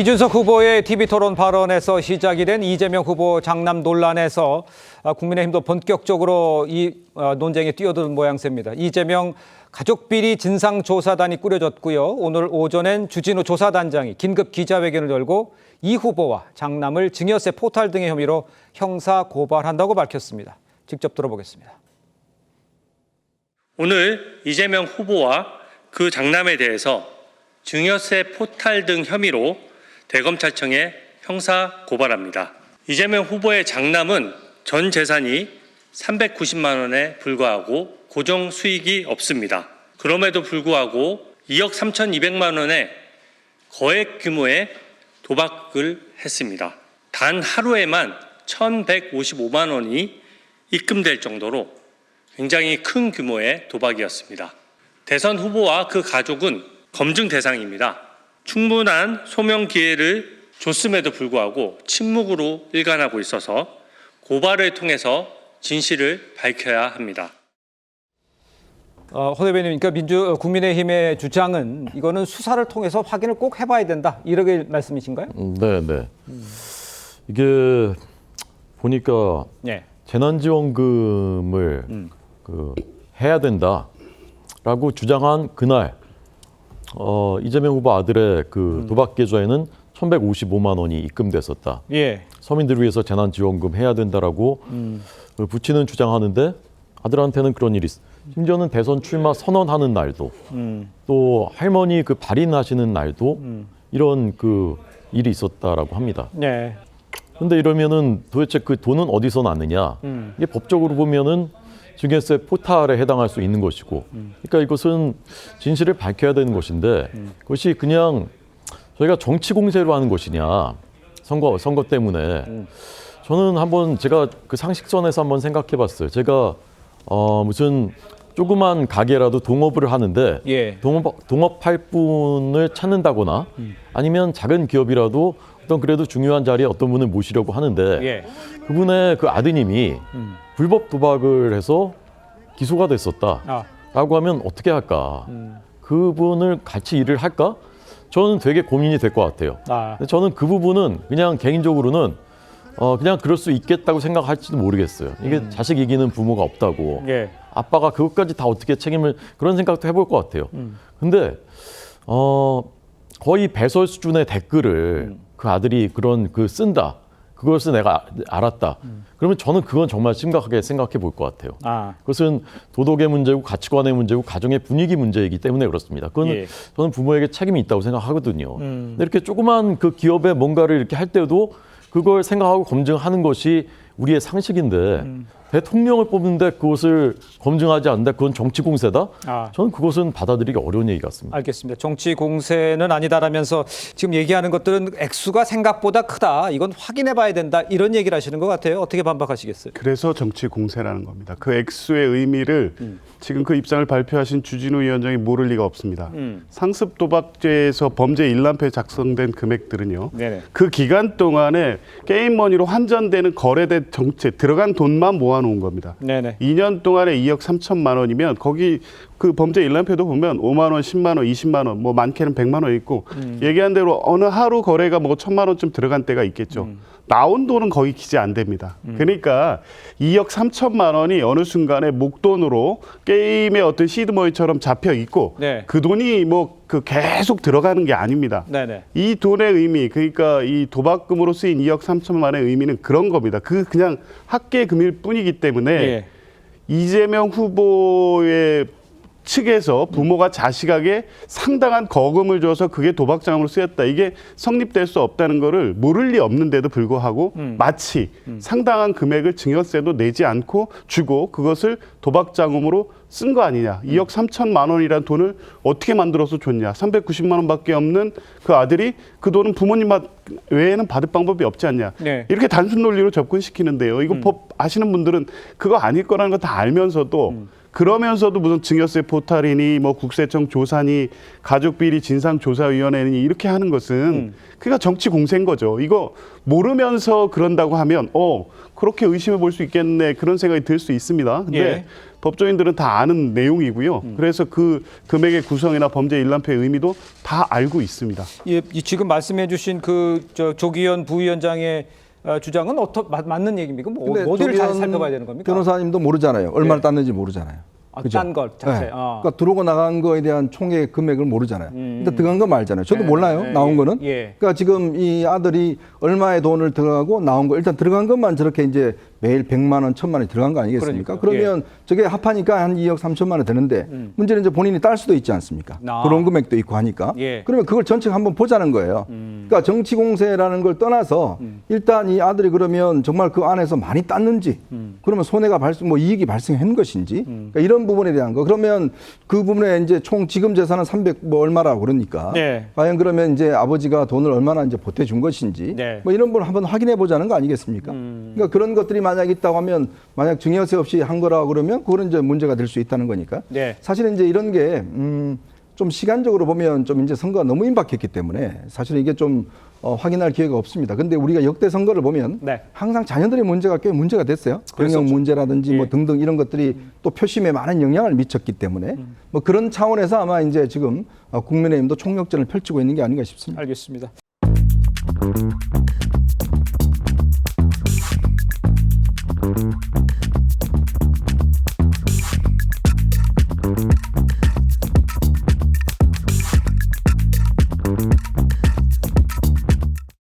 이준석 후보의 TV토론 발언에서 시작이 된 이재명 후보 장남 논란에서 국민의힘도 본격적으로 이 논쟁에 뛰어든 모양새입니다. 이재명 가족비리 진상조사단이 꾸려졌고요. 오늘 오전엔 주진우 조사단장이 긴급 기자회견을 열고 이 후보와 장남을 증여세 포탈 등의 혐의로 형사 고발한다고 밝혔습니다. 직접 들어보겠습니다. 오늘 이재명 후보와 그 장남에 대해서 증여세 포탈 등 혐의로 대검찰청에 형사 고발합니다. 이재명 후보의 장남은 전 재산이 390만 원에 불과하고 고정 수익이 없습니다. 그럼에도 불구하고 2억 3,200만 원의 거액 규모의 도박을 했습니다. 단 하루에만 1,155만 원이 입금될 정도로 굉장히 큰 규모의 도박이었습니다. 대선 후보와 그 가족은 검증 대상입니다. 충분한 소명 기회를 줬음에도 불구하고 침묵으로 일관하고 있어서 고발을 통해서 진실을 밝혀야 합니다. 허 대변인, 그러니까 국민의힘의 주장은 이거는 수사를 통해서 확인을 꼭 해봐야 된다, 이렇게 말씀이신가요? 네. 이게 보니까 재난지원금을 해야 된다라고 주장한 그날 이재명 후보 아들의 그 도박 계좌에는 1,155만 원이 입금됐었다. 서민들을 위해서 재난지원금 해야 된다라고 붙이는 주장하는데 아들한테는 그런 일이 있어. 심지어는 대선 출마 선언하는 날도 또 할머니 그 발인하시는 날도 이런 그 일이 있었다라고 합니다. 근데 이러면은 도대체 그 돈은 어디서 났느냐? 이게 법적으로 보면은 증여세 포탈에 해당할 수 있는 것이고, 그러니까 이것은 진실을 밝혀야 되는 것인데 그것이 그냥 저희가 정치 공세로 하는 것이냐, 선거 때문에. 저는 한번 제가 그 상식선에서 한번 생각해봤어요. 제가 무슨 조그만 가게라도 동업을 하는데 동업할 분을 찾는다거나 아니면 작은 기업이라도 어떤 그래도 중요한 자리에 어떤 분을 모시려고 하는데 그분의 그 아드님이 불법 도박을 해서 기소가 됐었다라고 하면 어떻게 할까? 그분을 같이 일을 할까? 저는 되게 고민이 될 것 같아요. 근데 저는 그 부분은 그냥 개인적으로는 그냥 그럴 수 있겠다고 생각할지도 모르겠어요. 이게 자식 이기는 부모가 없다고. 아빠가 그것까지 다 어떻게 책임을, 그런 생각도 해볼 것 같아요. 근데 거의 배설 수준의 댓글을 그 아들이 그런 그 쓴다. 그것을 내가 알았다. 그러면 저는 그건 정말 심각하게 생각해 볼 것 같아요. 그것은 도덕의 문제고 가치관의 문제고 가정의 분위기 문제이기 때문에 그렇습니다. 그건 저는 부모에게 책임이 있다고 생각하거든요. 근데 이렇게 조그만 그 기업에 뭔가를 이렇게 할 때도 그걸 생각하고 검증하는 것이 우리의 상식인데 대통령을 뽑는데 그것을 검증하지 않는다? 그건 정치 공세다? 저는 그것은 받아들이기 어려운 얘기 같습니다. 알겠습니다. 정치 공세는 아니다라면서 지금 얘기하는 것들은 액수가 생각보다 크다, 이건 확인해 봐야 된다, 이런 얘기를 하시는 것 같아요. 어떻게 반박하시겠어요? 그래서 정치 공세라는 겁니다. 그 액수의 의미를 지금 그 입장을 발표하신 주진우 위원장이 모를 리가 없습니다. 상습 도박죄에서 범죄 일람표에 작성된 금액들은요. 그 기간 동안에 게임머니로 환전되는 거래된 정체 들어간 돈만 모아놓은 겁니다. 2년 동안에 2억 3천만 원이면 거기 그 범죄 일람표도 보면 5만 원, 10만 원, 20만 원, 뭐 많게는 100만 원 있고 얘기한 대로 어느 하루 거래가 뭐 1,000만 원쯤 들어간 때가 있겠죠. 나온 돈은 거의 기재 안 됩니다. 그러니까 2억 3천만 원이 어느 순간에 목돈으로 게임의 어떤 시드머니처럼 잡혀 있고 그 돈이 뭐 그 계속 들어가는 게 아닙니다. 이 돈의 의미, 그러니까 이 도박금으로 쓰인 2억 3천만 원의 의미는 그런 겁니다. 그냥 학계 금일 뿐이기 때문에 이재명 후보의 측에서 부모가 자식에게 상당한 거금을 줘서 그게 도박자금으로 쓰였다, 이게 성립될 수 없다는 거를 모를 리 없는데도 불구하고 마치 상당한 금액을 증여세도 내지 않고 주고 그것을 도박자금으로 쓴 거 아니냐. 2억 3천만 원이라는 돈을 어떻게 만들어서 줬냐. 390만 원밖에 없는 그 아들이 그 돈은 부모님 외에는 받을 방법이 없지 않냐. 이렇게 단순 논리로 접근시키는데요. 이거 법 아시는 분들은 그거 아닐 거라는 거 다 알면서도 그러면서도 무슨 증여세 포탈이니 뭐 국세청 조사니 가족비리 진상조사위원회니 이렇게 하는 것은 그러니까 정치 공세인 거죠. 이거 모르면서 그런다고 하면 그렇게 의심해 볼 수 있겠네 그런 생각이 들 수 있습니다. 근데 예. 법조인들은 다 아는 내용이고요. 그래서 그 금액의 구성이나 범죄 일람표의 의미도 다 알고 있습니다. 예, 지금 말씀해주신 조기현 부위원장의 주장은 맞는 얘기입니까? 근데 어디를 잘 조기현 살펴봐야 되는 겁니까? 변호사님도 모르잖아요. 얼마나 네. 땄는지 모르잖아요. 그죠? 딴 걸 자체. 네. 그러니까 들어오고 나간 거에 대한 총액 금액을 모르잖아요. 일단 들어간 거 알잖아요. 저도 네, 몰라요. 네, 나온 예, 거는. 예. 그러니까 지금 이 아들이 얼마의 돈을 들어가고 나온 거 일단 들어간 것만 저렇게 이제 매일 100만 원, 1000만 원이 들어간 거 아니겠습니까? 그러니까요. 그러면 저게 합하니까 한 2억 3천만 원 되는데 문제는 이제 본인이 딸 수도 있지 않습니까? 그런 금액도 있고 하니까. 예. 그러면 그걸 전체 한번 보자는 거예요. 그러니까 정치 공세라는 걸 떠나서 일단 이 아들이 그러면 정말 그 안에서 많이 땄는지 그러면 손해가 이익이 발생한 것인지 그러니까 이런 부분에 대한 거. 그러면 그 부분에 이제 총 지금 재산은 300 뭐 얼마라고 그러니까 네. 과연 그러면 이제 아버지가 돈을 얼마나 이제 보태준 것인지 네. 뭐 이런 걸 한번 확인해 보자는 거 아니겠습니까? 그러니까 그런 것들이 만약 있다고 하면 만약 증여세 없이 한 거라고 그러면 그거는 이제 문제가 될 수 있다는 거니까. 네. 사실은 이제 이런 게 좀 시간적으로 보면 좀 이제 선거가 너무 임박했기 때문에 사실은 이게 좀 확인할 기회가 없습니다. 근데 우리가 역대 선거를 보면 네. 항상 자녀들의 문제가 꽤 문제가 됐어요. 그랬었죠. 병역 문제라든지 뭐 예. 등등 이런 것들이 또 표심에 많은 영향을 미쳤기 때문에 뭐 그런 차원에서 아마 이제 지금 국민의힘도 총력전을 펼치고 있는 게 아닌가 싶습니다. 알겠습니다.